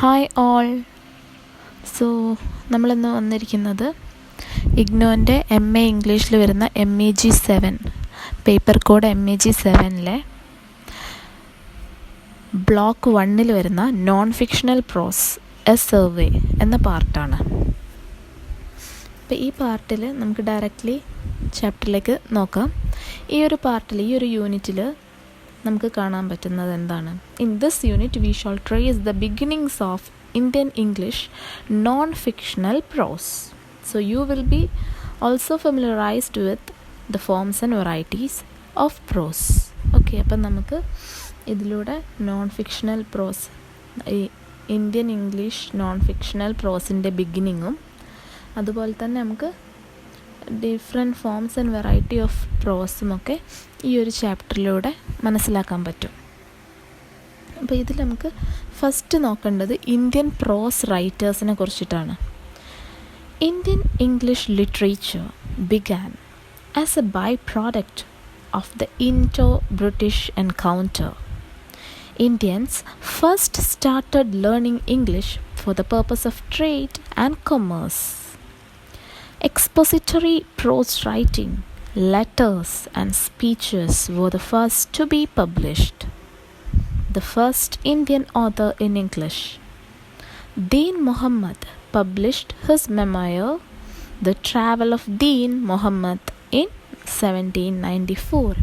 Hi all. So നമ്മളിന്ന് വന്നിരിക്കുന്നത് ഇഗ്നോൻ്റെ MA ഇംഗ്ലീഷിൽ വരുന്ന MEG7 paper code MEG7 block 1 വരുന്ന non fictional pros A survey എന്ന പാർട്ടാണ്. അപ്പോൾ ഈ പാർട്ടിൽ നമുക്ക് ഡയറക്റ്റ്ലി ചാപ്റ്ററിലേക്ക് നോക്കാം. ഈ ഒരു പാർട്ടിൽ, ഈ ഒരു യൂണിറ്റിൽ നമുക്ക് കാണാൻ പറ്റുന്നത് എന്താണ്? In this unit we shall trace the beginnings of Indian English non fictional prose. So you will be also familiarised with the forms and varieties of prose. Okay, അപ്പം നമുക്ക് ഇതിലൂടെ നോൺ ഫിക്ഷണൽ പ്രോസ്, ഈ Indian English non fictional പ്രോസിൻ്റെ ബിഗിനിങ്ങും അതുപോലെ തന്നെ നമുക്ക് different forms and variety of പ്രോസുമൊക്കെ ഈ ഒരു ചാപ്റ്ററിലൂടെ മനസ്സിലാക്കാൻ പറ്റും. അപ്പോൾ ഇതിൽ നമുക്ക് ഫസ്റ്റ് നോക്കേണ്ടത് ഇന്ത്യൻ പ്രോസ് റൈറ്റേഴ്സിനെ കുറിച്ചിട്ടാണ്. Indian English literature began as a by product of the Indo British encounter. Indians first started learning English for the purpose of trade and commerce. Expository prose writing, letters and speeches were the first to be published. The first Indian author in English, Deen Mohammed, published his memoir, The Travel of Deen Mohammed, in 1794.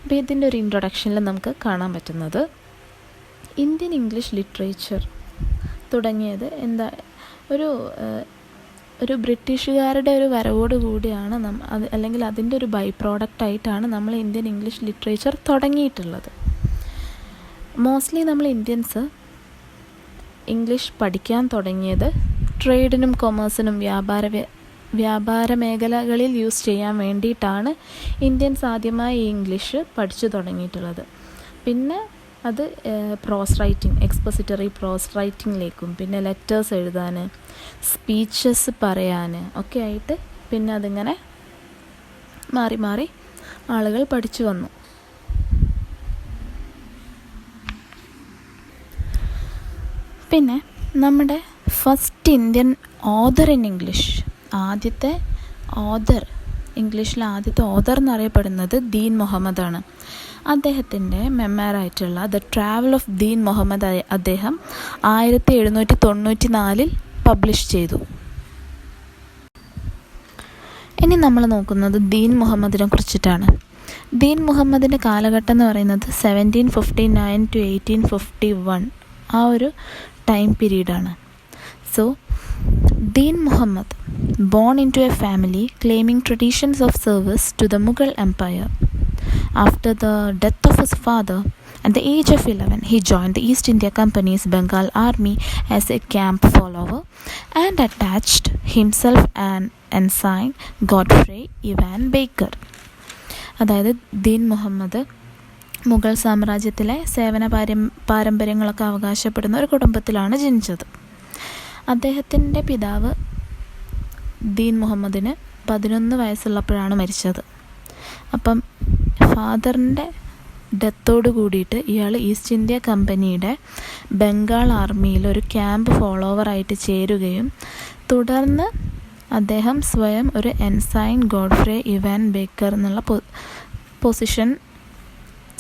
അപ്പോൾ ഇതിൻ്റെ ഒരു ഇൻട്രൊഡക്ഷനിൽ നമുക്ക് കാണാൻ പറ്റുന്നത് Indian English literature തുടങ്ങിയത് ഒരു ബ്രിട്ടീഷുകാരുടെ ഒരു വരവോട് കൂടിയാണ് അല്ലെങ്കിൽ അതിൻ്റെ ഒരു ബൈ പ്രോഡക്റ്റായിട്ടാണ് നമ്മൾ ഇന്ത്യൻ ഇംഗ്ലീഷ് ലിറ്ററേച്ചർ തുടങ്ങിയിട്ടുള്ളത്. മോസ്റ്റ്ലി നമ്മൾ ഇന്ത്യൻസ് ഇംഗ്ലീഷ് പഠിക്കാൻ തുടങ്ങിയത് ട്രേഡിനും കൊമേഴ്സിനും വ്യാപാര മേഖലകളിൽ യൂസ് ചെയ്യാൻ വേണ്ടിയിട്ടാണ് ഇന്ത്യൻസ് ആദ്യമായി ഇംഗ്ലീഷ് പഠിച്ചു തുടങ്ങിയിട്ടുള്ളത്. പിന്നെ അത് പ്രോസ് റൈറ്റിംഗ്, എക്സ്പോസിറ്ററി പ്രോസ് റൈറ്റിങ്ങിലേക്കും പിന്നെ ലെറ്റേഴ്സ് എഴുതാൻ, സ്പീച്ചസ് പറയാൻ ഒക്കെ ആയിട്ട് പിന്നെ അതിങ്ങനെ മാറി മാറി ആളുകൾ പഠിച്ചു വന്നു. പിന്നെ നമ്മുടെ first Indian author in English, ആദ്യത്തെ ഓഥർ, ഇംഗ്ലീഷിലെ ആദ്യത്തെ ഓഥർ എന്നറിയപ്പെടുന്നത് ദീൻ മുഹമ്മദാണ്. അദ്ദേഹത്തിൻ്റെ മെമ്മറായിട്ടുള്ള the travel of Deen Muhammad അദ്ദേഹം 1794 പബ്ലിഷ് ചെയ്തു. ഇനി നമ്മൾ നോക്കുന്നത് ദീൻ മുഹമ്മദിനെ കുറിച്ചിട്ടാണ്. ദീൻ മുഹമ്മദിൻ്റെ കാലഘട്ടം എന്ന് പറയുന്നത് 1759 to 1851 ആ ഒരു ടൈം പീരീഡാണ്. So Deen Mohammed, born into a family claiming traditions of service to the Mughal Empire. After the death of his father, at the age of 11, he joined the East India Company's Bengal Army as a camp follower and attached himself an ensign Godfrey Evan Baker. അതായത് ദീൻ മുഹമ്മദ് മുഗൾ സാമ്രാജ്യത്തിലെ സേവന പാരമ്പര്യങ്ങളൊക്കെ അവകാശപ്പെടുന്ന ഒരു കുടുംബത്തിലാണ് ജനിച്ചത്. അദ്ദേഹത്തിൻ്റെ പിതാവ് ദീൻ മുഹമ്മദിന് 11 വയസ്സുള്ളപ്പോഴാണ് മരിച്ചത്. അപ്പം ഫാദറിൻ്റെ ഡെത്തോട് കൂടിയിട്ട് ഇയാൾ ഈസ്റ്റ് ഇന്ത്യ കമ്പനിയുടെ ബംഗാൾ ആർമിയിൽ ഒരു ക്യാമ്പ് ഫോളോവറായിട്ട് ചേരുകയും തുടർന്ന് അദ്ദേഹം സ്വയം ഒരു എൻസൈൻ ഗോഡ്ഫ്രേ ഇവാൻ ബേക്കർ എന്നുള്ള പൊസിഷൻ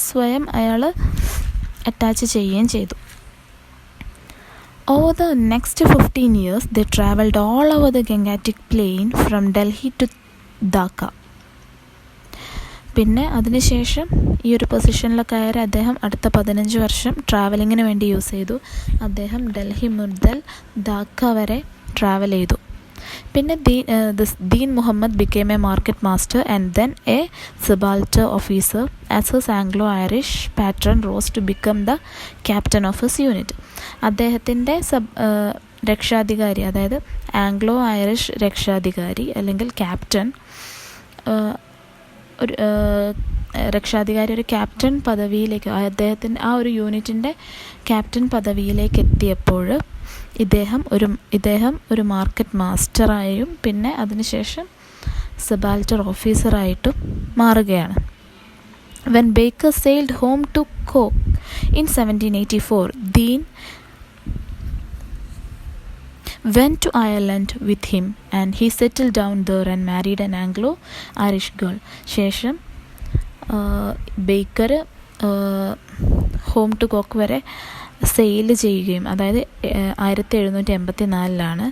സ്വയം അയാൾ അറ്റാച്ച് ചെയ്യുകയും ചെയ്തു. Over the next 15 years, they traveled all over the Gangetic Plain from Delhi to Dhaka. പിന്നെ അതിനുശേഷം ഈ ഒരു പൊസിഷനിൽ കയറി അദ്ദേഹം അടുത്ത 15 വർഷം ട്രാവലിങ്ങിന് വേണ്ടി യൂസ് ചെയ്തു. അദ്ദേഹം ഡൽഹി മുതൽ ധാക്ക വരെ ട്രാവൽ ചെയ്തു. പിന്നെ ദീൻ Muhammad became a market master and then a subaltern officer as his Anglo-Irish patron rose to become the captain of his unit. അദ്ദേഹത്തിൻ്റെ രക്ഷാധികാരി, അതായത് ആംഗ്ലോ ഐറിഷ് രക്ഷാധികാരി അല്ലെങ്കിൽ ക്യാപ്റ്റൻ, ഒരു രക്ഷാധികാരി ഒരു ക്യാപ്റ്റൻ പദവിയിലേക്ക്, അദ്ദേഹത്തിൻ്റെ ആ ഒരു യൂണിറ്റിൻ്റെ ക്യാപ്റ്റൻ പദവിയിലേക്ക് എത്തിയപ്പോൾ ഇദ്ദേഹം ഒരു മാർക്കറ്റ് മാസ്റ്ററായും പിന്നെ അതിനുശേഷം സബാൾട്ടർ ഓഫീസറായിട്ടും മാറുകയാണ്. When Baker sailed home to Cork in 1784, Dean went to Ireland with him and he settled down there and married an Anglo-Irish girl. ശേഷം ബേക്കർ ഹോം ടു കോക്ക് വരെ സെയിൽ ചെയ്യുകയും, അതായത് 1784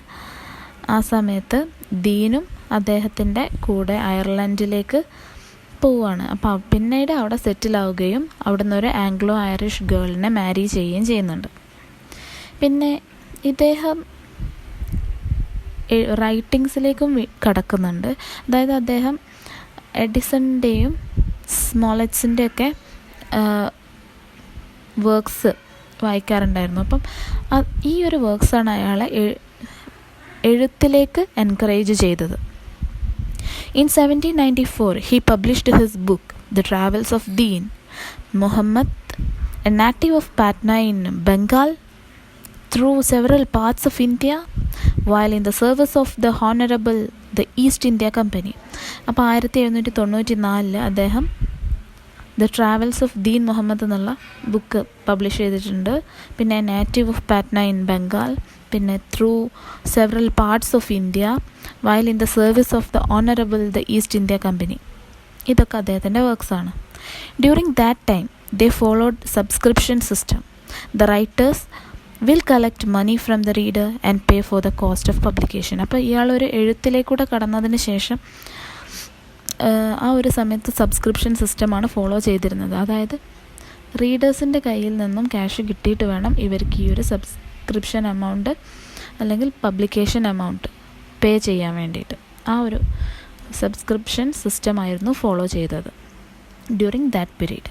ആ സമയത്ത് ദീനും അദ്ദേഹത്തിൻ്റെ കൂടെ അയർലൻഡിലേക്ക് പോവുകയാണ്. അപ്പോൾ പിന്നീട് അവിടെ സെറ്റിലാവുകയും അവിടെ നിന്ന് ഒരു ആംഗ്ലോ ഐറിഷ് ഗേളിനെ മാരി ചെയ്യുകയും ചെയ്യുന്നുണ്ട്. പിന്നെ ഇദ്ദേഹം റൈറ്റിങ്സിലേക്കും കടക്കുന്നുണ്ട്. അതായത് അദ്ദേഹം എഡിസണിൻ്റെയും സ്മോളറ്റ്സിൻ്റെയൊക്കെ വർക്ക്സ് വായിക്കാറുണ്ടായിരുന്നു. അപ്പം ഈ ഒരു വർക്ക്സാണ് അയാളെ എഴുത്തിലേക്ക് എൻകറേജ് ചെയ്തത്. In 1794, he published his book, The Travels of Deen Muhammad, a native of Patna in Bengal, through several parts of India, while in the service of the Honorable the East India Company. അപ്പോൾ 1794 അദ്ദേഹം the travels of Deen Mohammed എന്നുള്ള book publish ചെയ്തിട്ടുണ്ട്. പിന്നെ native of Patna in Bengal, പിന്നെ through several parts of India, while in the service of the honourable the East India Company. ഇതൊക്കെ അദ്ദേഹത്തിൻ്റെ വർക്ക്സാണ്. During that time they followed subscription system. The writers will collect money from the reader and pay for the cost of publication. അപ്പോൾ ഇയാളൊരു എഴുത്തിലേക്കൂടെ കടന്നതിന് ശേഷം ആ ഒരു സമയത്ത് subscription സിസ്റ്റമാണ് ഫോളോ ചെയ്തിരുന്നത്. അതായത് റീഡേഴ്സിൻ്റെ കയ്യിൽ നിന്നും ക്യാഷ് കിട്ടിയിട്ട് വേണം ഇവർക്ക് ഈ ഒരു സബ്സ്ക്രിപ്ഷൻ എമൗണ്ട് അല്ലെങ്കിൽ പബ്ലിക്കേഷൻ എമൗണ്ട് പേ ചെയ്യാൻ വേണ്ടിയിട്ട്. ആ ഒരു സബ്സ്ക്രിപ്ഷൻ സിസ്റ്റമായിരുന്നു ഫോളോ ചെയ്തത് during that period.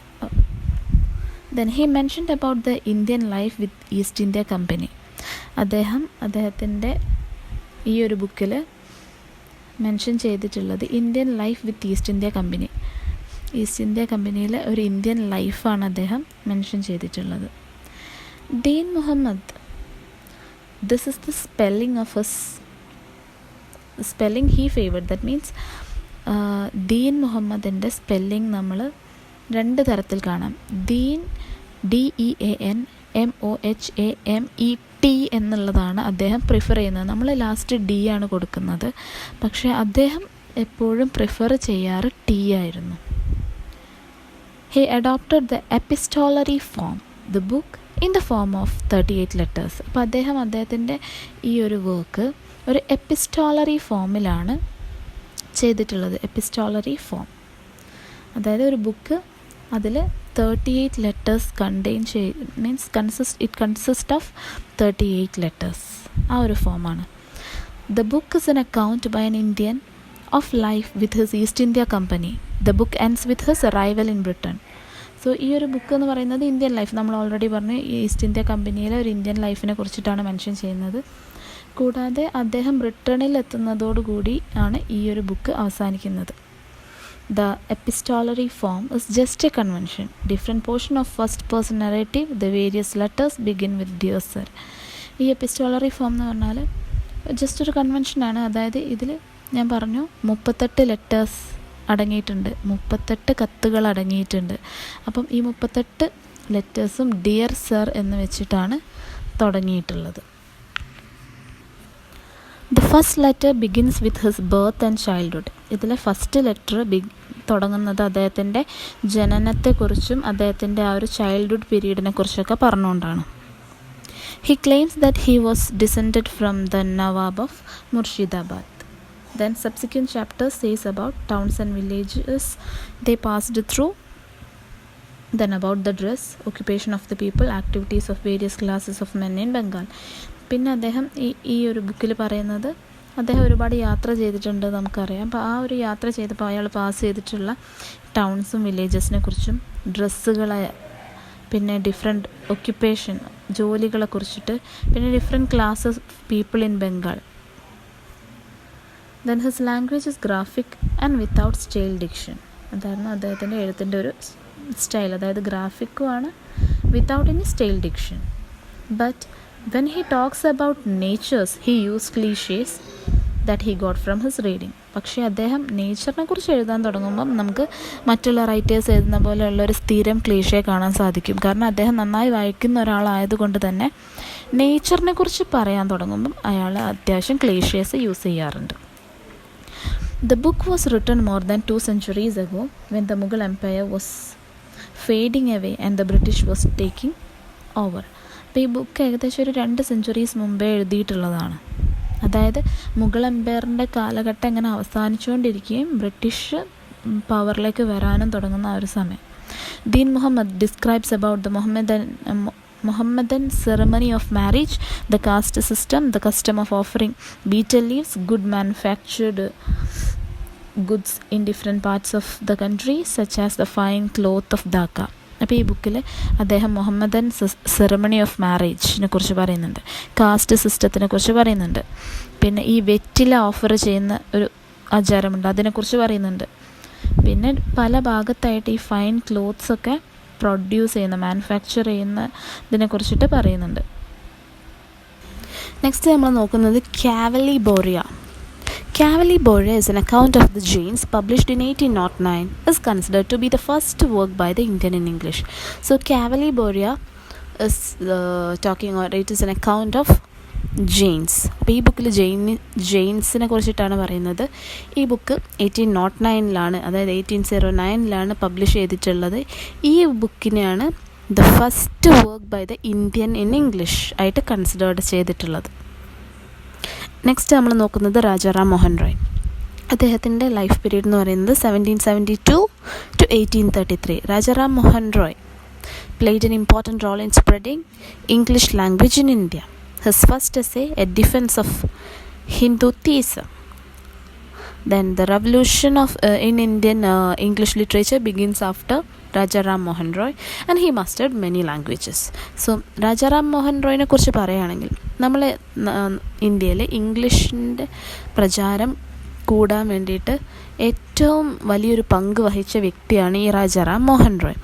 Then he mentioned about the Indian life with East India Company. അദ്ദേഹത്തിൻ്റെ ഈ ഒരു ബുക്കിൽ മെൻഷൻ ചെയ്തിട്ടുള്ളത് Indian life with East India Company. East India കമ്പനിയിലെ ഒരു ഇന്ത്യൻ ലൈഫാണ് അദ്ദേഹം മെൻഷൻ ചെയ്തിട്ടുള്ളത്. Deen Mohammed, this is the spelling of his spelling he favoured. That means Deen മുഹമ്മദിൻ്റെ സ്പെല്ലിംഗ് നമ്മൾ രണ്ട് തരത്തിൽ കാണാം. ദീൻ DEAN MOHAMET എന്നുള്ളതാണ് അദ്ദേഹം പ്രിഫർ ചെയ്യുന്നത്. നമ്മൾ ലാസ്റ്റ് D ആണ് കൊടുക്കുന്നത്. പക്ഷേ അദ്ദേഹം എപ്പോഴും പ്രിഫർ ചെയ്യാറ് T ആയിരുന്നു. He adopted the epistolary form, the book in the form of 38 letters. അപ്പോൾ അദ്ദേഹത്തിൻ്റെ ഈ ഒരു വർക്ക് ഒരു എപ്പിസ്റ്റോളറി ഫോമിലാണ് ചെയ്തിട്ടുള്ളത്. എപ്പിസ്റ്റോളറി ഫോം അതായത് ഒരു ബുക്ക് അതിൽ 38 letters it consists of 38 letters. ആ ഒരു ഫോമാണ്. The book is an account by an Indian of life with his East India Company. The book ends with his arrival in Britain. So ഈ ഒരു book എന്ന് പറയുന്നത് Indian life, നമ്മൾ already പറഞ്ഞു east India കമ്പനിയിലെ ഒരു ഇന്ത്യൻ ലൈഫിനെ കുറിച്ചിട്ടാണ് മെൻഷൻ ചെയ്യുന്നത്. കൂടാതെ അദ്ദേഹം ബ്രിട്ടനിൽ എത്തുന്നതോടുകൂടി ആണ് ഈ ഒരു ബുക്ക് അവസാനിക്കുന്നത്. The epistolary form is just a convention. Different portion of first person narrative. The various letters begin with Dear Sir. ഈ എപ്പിസ്റ്റോളറി ഫോം എന്ന് പറഞ്ഞാൽ ജസ്റ്റ് ഒരു കൺവെൻഷനാണ്. അതായത് ഇതിൽ ഞാൻ പറഞ്ഞു 38 ലെറ്റേഴ്സ് അടങ്ങിയിട്ടുണ്ട്, 38 കത്തുകൾ അടങ്ങിയിട്ടുണ്ട്. അപ്പം ഈ 38 ലെറ്റേഴ്സും ഡിയർ സർ എന്ന് വെച്ചിട്ടാണ് തുടങ്ങിയിട്ടുള്ളത്. The first letter begins with his birth and childhood. ഇതിലെ ഫസ്റ്റ് ലെറ്റർ തുടങ്ങുന്നത് അദ്ദേഹത്തിൻ്റെ ജനനത്തെക്കുറിച്ചും അദ്ദേഹത്തിൻ്റെ ആ ഒരു ചൈൽഡ്ഹുഡ് പീരീഡിനെ കുറിച്ചൊക്കെ പറഞ്ഞുകൊണ്ടാണ്. He claims that he was descended from the Nawab of Murshidabad. Then subsequent chapters says about towns and villages they passed through, then about the dress, occupation of the people, activities of various classes of men in Bengal. പിന്നെ അദ്ദേഹം ഈ ഒരു ബുക്കിൽ പറയുന്നത് അദ്ദേഹം ഒരുപാട് യാത്ര ചെയ്തിട്ടുണ്ട് നമുക്കറിയാം. അപ്പോൾ ആ ഒരു യാത്ര ചെയ്തപ്പോൾ അയാൾ പാസ് ചെയ്തിട്ടുള്ള ടൗൺസും വില്ലേജസിനെ കുറിച്ചും ഡ്രസ്സുകളെ, പിന്നെ ഡിഫറെൻറ്റ് ഒക്യുപ്പേഷൻ ജോലികളെ കുറിച്ചിട്ട്, പിന്നെ different classes people in Bengal. Then his language is graphic and without stale diction. അതായിരുന്നു അദ്ദേഹത്തിൻ്റെ എഴുത്തിൻ്റെ ഒരു സ്റ്റൈൽ. അതായത് ഗ്രാഫിക്കുമാണ് without any style diction. But when he talks about natures he used clichés that he got from his reading. പക്ഷേ അദ്ദേഹം നേച്ചറിനെ കുറിച്ച് എഴുതാൻ തുടങ്ങുമ്പം നമുക്ക് മറ്റുള്ള റൈറ്റേഴ്സ് എഴുതുന്ന പോലെയുള്ള ഒരു സ്ഥിരം ക്ലീഷേ കാണാൻ സാധിക്കും. കാരണം അദ്ദേഹം നന്നായി വായിക്കുന്ന ഒരാളായതുകൊണ്ട് തന്നെ നേച്ചറിനെ കുറിച്ച് പറയാൻ തുടങ്ങുമ്പം അയാൾ അത്യാവശ്യം ക്ലീഷേഴ്സ് യൂസ് ചെയ്യാറുണ്ട്. The book was written more than 2 centuries ago when the Mughal Empire was fading away and the British was taking over. അപ്പോൾ ഈ ബുക്ക് ഏകദേശം ഒരു 2 സെഞ്ച്വറീസ് മുമ്പേ എഴുതിയിട്ടുള്ളതാണ്. അതായത് മുഗൾ എംപയറിൻ്റെ കാലഘട്ടം ഇങ്ങനെ അവസാനിച്ചുകൊണ്ടിരിക്കുകയും ബ്രിട്ടീഷ് പവറിലേക്ക് വരാനും തുടങ്ങുന്ന ആ ഒരു സമയം. Deen Mohammed describes about the Mohammedan ceremony of marriage, the caste system, the custom of offering betel leaves, good manufactured goods in different parts of the country, such as the fine cloth of Dhaka. അപ്പോൾ ഈ ബുക്കിൽ അദ്ദേഹം Mohammedan ceremony of മാരേജിനെ കുറിച്ച് പറയുന്നുണ്ട്, cast സിസ്റ്റത്തിനെ കുറിച്ച് പറയുന്നുണ്ട്, പിന്നെ ഈ വെറ്റില ഓഫർ ചെയ്യുന്ന ഒരു ആചാരമുണ്ട് അതിനെക്കുറിച്ച് പറയുന്നുണ്ട്, പിന്നെ പല ഭാഗത്തായിട്ട് ഈ ഫൈൻ ക്ലോത്ത്സൊക്കെ പ്രൊഡ്യൂസ് ചെയ്യുന്ന മാനുഫാക്ചർ ചെയ്യുന്നതിനെ കുറിച്ചിട്ട് പറയുന്നുണ്ട്. നെക്സ്റ്റ് നമ്മൾ നോക്കുന്നത് കാവലി Borja. Cavally Boria is an account of the Jains published in 1809, is considered to be the first work by the Indian in English. So Cavally Boria is talking, or it is an account of Jains. അപ്പോൾ ഈ ബുക്കിൽ ജെയിൻസിനെ കുറിച്ചിട്ടാണ് പറയുന്നത്. ഈ book 1809 അതായത് 1809 publish ചെയ്തിട്ടുള്ളത്. ഈ ബുക്കിനെയാണ് the first work by the Indian in English ആയിട്ട് കൺസിഡേർഡ് ചെയ്തിട്ടുള്ളത്. നെക്സ്റ്റ് നമ്മൾ നോക്കുന്നത് രാജാറാം മോഹൻ റോയ്. അദ്ദേഹത്തിൻ്റെ ലൈഫ് പീരീഡ് എന്ന് പറയുന്നത് 1772 to 1833. Rajaram Mohan Roy played an important role in spreading English language in India. His first essay, A Defense of Hindu Theism. Then the revolution in Indian English literature begins after Rajaram Mohan Roy, and he mastered many languages. So Rajaram Mohan Royനെ കുറിച്ച് പറയുകയാണെങ്കിൽ നമ്മൾ ഇന്ത്യയിൽ ഇംഗ്ലീഷിൻ്റെ പ്രചാരം കൂടാൻ വേണ്ടിയിട്ട് ഏറ്റവും വലിയൊരു പങ്ക് വഹിച്ച വ്യക്തിയാണ് ഈ രാജാറാം മോഹൻ റോയ്.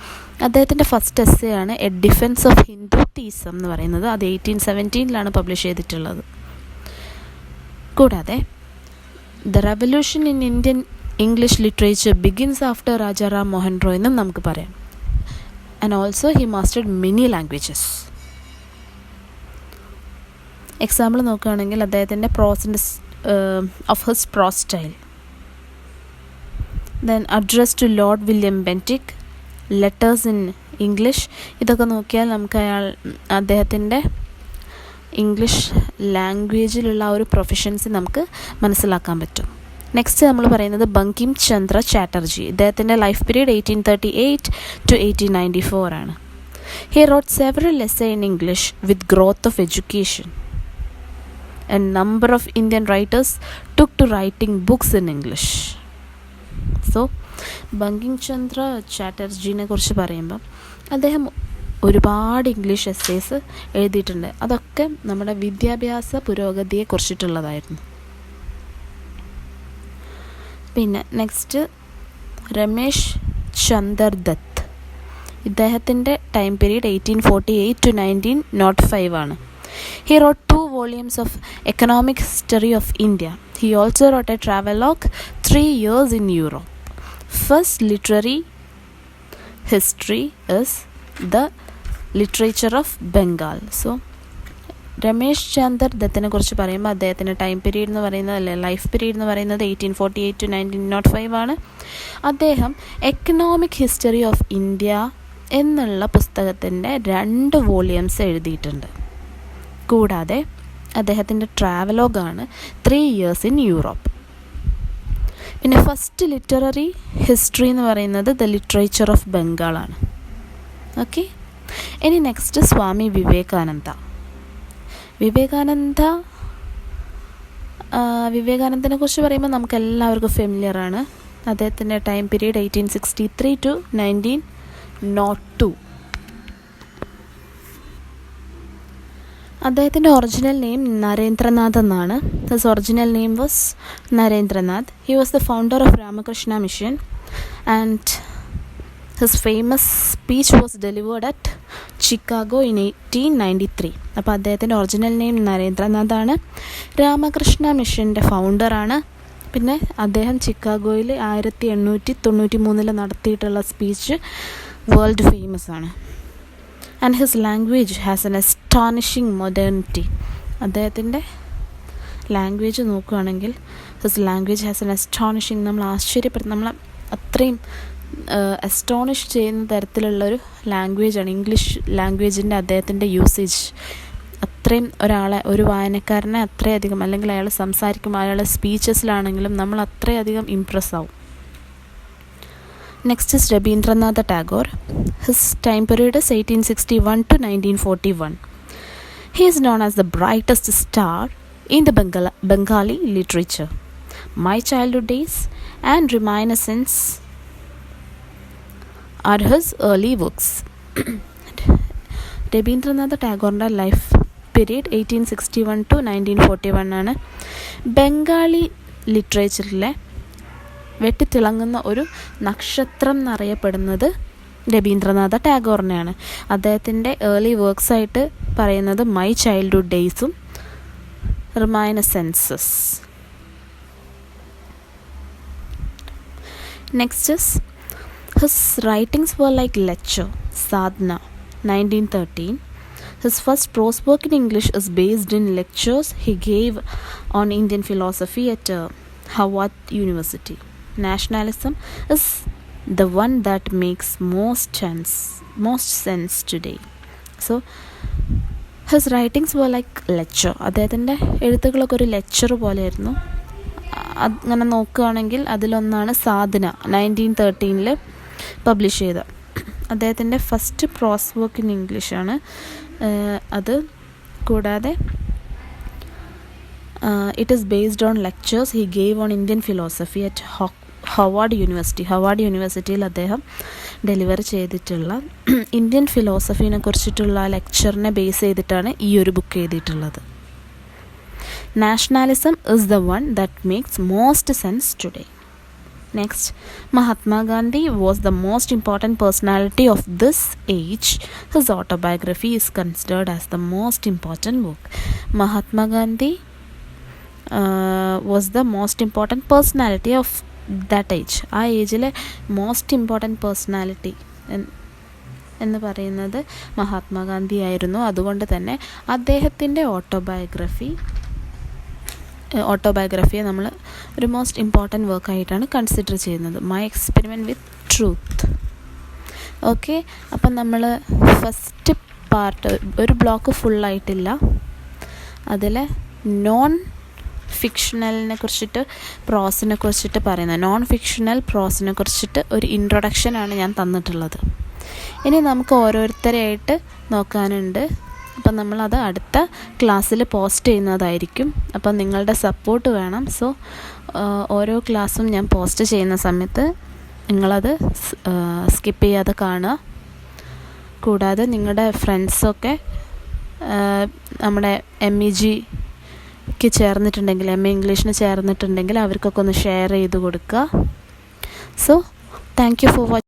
അദ്ദേഹത്തിൻ്റെ ഫസ്റ്റ് എസ്സേ ആണ് a defence of Hindu theism എന്ന് പറയുന്നത്. അത് 1817 പബ്ലിഷ് ചെയ്തിട്ടുള്ളത്. കൂടാതെ the revolution in Indian English literature begins after Rajaram Mohan Roy എന്നും നമുക്ക് പറയാം. And also he mastered many languages. Example നോക്കുകയാണെങ്കിൽ അദ്ദേഹത്തിൻ്റെ പ്രോസിൻ്റെ of his prose style, then address to lord William Bentinck, letters in English, ഇതൊക്കെ നോക്കിയാൽ നമുക്ക് അദ്ദേഹത്തിൻ്റെ ഇംഗ്ലീഷ് ലാംഗ്വേജിലുള്ള ഒരു പ്രൊഫഷൻസി നമുക്ക് മനസ്സിലാക്കാൻ പറ്റും. നെക്സ്റ്റ് നമ്മൾ പറയുന്നത് ബങ്കിം ചന്ദ്ര ചാറ്റർജി. ഇദ്ദേഹത്തിൻ്റെ ലൈഫ് പീരീഡ് 1838 to 1894 ആണ്. He wrote several essay in English with growth of education. A number of Indian writers took to writing books in English. So Bankim Chandra ചാറ്റർജിനെ കുറിച്ച് പറയുമ്പം അദ്ദേഹം ഒരുപാട് ഇംഗ്ലീഷ് എസ്സേസ് എഴുതിയിട്ടുണ്ട്. അതൊക്കെ നമ്മുടെ വിദ്യാഭ്യാസ പുരോഗതിയെ കുറിച്ചിട്ടുള്ളതായിരുന്നു. പിന്നെ നെക്സ്റ്റ് രമേശ് ചന്ദർ ദത്ത്. ഇദ്ദേഹത്തിൻ്റെ ടൈം പീരീഡ് 1848 to 1905 ആണ്. He wrote 2 volumes of economic history of India. He also wrote a travelogue 3 years in Europe. First literary history is the literature of Bengal. So Ramesh Chander ദത്തിനെ കുറിച്ച് പറയുമ്പോൾ അദ്ദേഹത്തിൻ്റെ ടൈം പീരീഡ് എന്ന് പറയുന്നത് life period എന്ന് പറയുന്നത് 1848 to 1905 ആണ്. അദ്ദേഹം എക്കണോമിക് ഹിസ്റ്ററി ഓഫ് ഇന്ത്യ എന്നുള്ള പുസ്തകത്തിൻ്റെ 2 വോളിയംസ് എഴുതിയിട്ടുണ്ട്. കൂടാതെ അദ്ദേഹത്തിൻ്റെ ട്രാവലോഗാണ് 3 years in യൂറോപ്പ്. പിന്നെ ഫസ്റ്റ് ലിറ്റററി ഹിസ്റ്ററി എന്ന് പറയുന്നത് ദ ലിറ്ററേച്ചർ ഓഫ് ബംഗാളാണ്. ഓക്കെ, ഇനി നെക്സ്റ്റ് സ്വാമി വിവേകാനന്ദ. വിവേകാനന്ദനെ കുറിച്ച് പറയുമ്പോൾ നമുക്ക് എല്ലാവർക്കും ഫെമിലിയറാണ്. അദ്ദേഹത്തിൻ്റെ ടൈം പീരീഡ് 1863 to 1902. അദ്ദേഹത്തിൻ്റെ ഒറിജിനൽ നെയിം നരേന്ദ്രനാഥ് എന്നാണ്. His original name was Narendranath. He was the founder of Ramakrishna mission and his famous speech was delivered at Chicago in 1893. അപ്പോൾ അദ്ദേഹത്തിൻ്റെ ഒറിജിനൽ നെയിം നരേന്ദ്രനാഥാണ്. രാമകൃഷ്ണ മിഷൻ്റെ ഫൗണ്ടറാണ്. പിന്നെ അദ്ദേഹം ചിക്കാഗോയിൽ 1893 നടത്തിയിട്ടുള്ള സ്പീച്ച് വേൾഡ് ഫേമസ് ആണ്. And his language has N astonishing modernity. അദ്ദേഹത്തിൻ്റെ language നോക്കുകയാണെങ്കിൽ his language has N astonishing, നമ്മൾ ആശ്ചര്യപ്പെടും, നമ്മളെ അത്രയും അസ്റ്റോണിഷ് ചെയ്യുന്ന തരത്തിലുള്ളൊരു ലാംഗ്വേജാണ് ഇംഗ്ലീഷ് ലാംഗ്വേജിൻ്റെ അദ്ദേഹത്തിൻ്റെ യൂസേജ്. അത്രയും ഒരു വായനക്കാരനെ അത്രയധികം, അല്ലെങ്കിൽ അയാൾ സംസാരിക്കുമ്പോൾ അയാളുടെ സ്പീച്ചസിലാണെങ്കിലും നമ്മൾ അത്രയധികം ഇംപ്രസ് ആവും. Next is Rabindranath Tagore. His time period is 1861 to 1941. He is known as the brightest star in the Bengali literature. My childhood days and reminiscence are his early works. Rabindranath ടാഗോറിൻ്റെ ലൈഫ് പീരീഡ് 1861 to 1941 ആണ്. ബംഗാളി ലിറ്ററേച്ചറിലെ വെട്ടിത്തിളങ്ങുന്ന ഒരു നക്ഷത്രം എന്നറിയപ്പെടുന്നത് രബീന്ദ്രനാഥ ടാഗോറിനെയാണ്. അദ്ദേഹത്തിൻ്റെ early works ആയിട്ട് പറയുന്നത് my childhood ഡേയ്സും reminiscences. Next is his writings were like lecture, sadhana, 1913. His first prose work in English is based in lectures he gave on Indian philosophy at Harvard University. Nationalism is the one that makes most sense today. So his writings were like lecture. അദ്ദേഹത്തിൻ്റെ എഴുത്തുകളൊക്കെ ഒരു lecture പോലെയായിരുന്നു. അങ്ങനെ നോക്കുകയാണെങ്കിൽ അതിലൊന്നാണ് സാധന, 1913 publish ചെയ്ത. അദ്ദേഹത്തിൻ്റെ first pros work in ഇംഗ്ലീഷാണ്. അത് കൂടാതെ it is based on lectures he gave on Indian philosophy at Harvard യൂണിവേഴ്സിറ്റിയിൽ അദ്ദേഹം ഡെലിവർ ചെയ്തിട്ടുള്ള ഇന്ത്യൻ ഫിലോസഫീനെ കുറിച്ചിട്ടുള്ള ലെക്ചറിനെ ബേസ് ചെയ്തിട്ടാണ് ഈ ഒരു ബുക്ക് എഴുതിയിട്ടുള്ളത്. Nationalism is the one that makes most sense today. Next, Mahatma Gandhi was the most important personality of this age. His autobiography is considered as the most important book. Mahatma Gandhi was the most important personality of that age. ആ ഏജിലെ most important personality എന്ന് പറയുന്നത് മഹാത്മാഗാന്ധി ആയിരുന്നു. അതുകൊണ്ട് തന്നെ അദ്ദേഹത്തിൻ്റെ ഓട്ടോബയോഗ്രഫിയെ നമ്മൾ ഒരു most important വർക്കായിട്ടാണ് consider ചെയ്യുന്നത്. My experiment with truth. Okay, അപ്പം നമ്മൾ ഫസ്റ്റ് പാർട്ട് ഒരു ബ്ലോക്ക് ഫുള്ളായിട്ടില്ല. അതിൽ നോൺ ഫിക്ഷണലിനെ കുറിച്ചിട്ട് പ്രോസിനെ കുറിച്ചിട്ട് പറയുന്നത്, നോൺ ഫിക്ഷണൽ പ്രോസിനെ കുറിച്ചിട്ട് ഒരു ഇൻട്രൊഡക്ഷനാണ് ഞാൻ തന്നിട്ടുള്ളത്. ഇനി നമുക്ക് ഓരോരുത്തരെയായിട്ട് നോക്കാനുണ്ട്. അപ്പം നമ്മളത് അടുത്ത ക്ലാസ്സിൽ പോസ്റ്റ് ചെയ്യുന്നതായിരിക്കും. അപ്പം നിങ്ങളുടെ സപ്പോർട്ട് വേണം. സോ ഓരോ ക്ലാസ്സും ഞാൻ പോസ്റ്റ് ചെയ്യുന്ന സമയത്ത് നിങ്ങളത് സ്കിപ്പ് ചെയ്യാതെ കാണുക. കൂടാതെ നിങ്ങളുടെ ഫ്രണ്ട്സൊക്കെ നമ്മുടെ MEGക്ക് ചേർന്നിട്ടുണ്ടെങ്കിൽ, MA ഇംഗ്ലീഷിന് ചേർന്നിട്ടുണ്ടെങ്കിൽ അവർക്കൊക്കെ ഒന്ന് ഷെയർ ചെയ്ത് കൊടുക്കുക. So thank you for watching.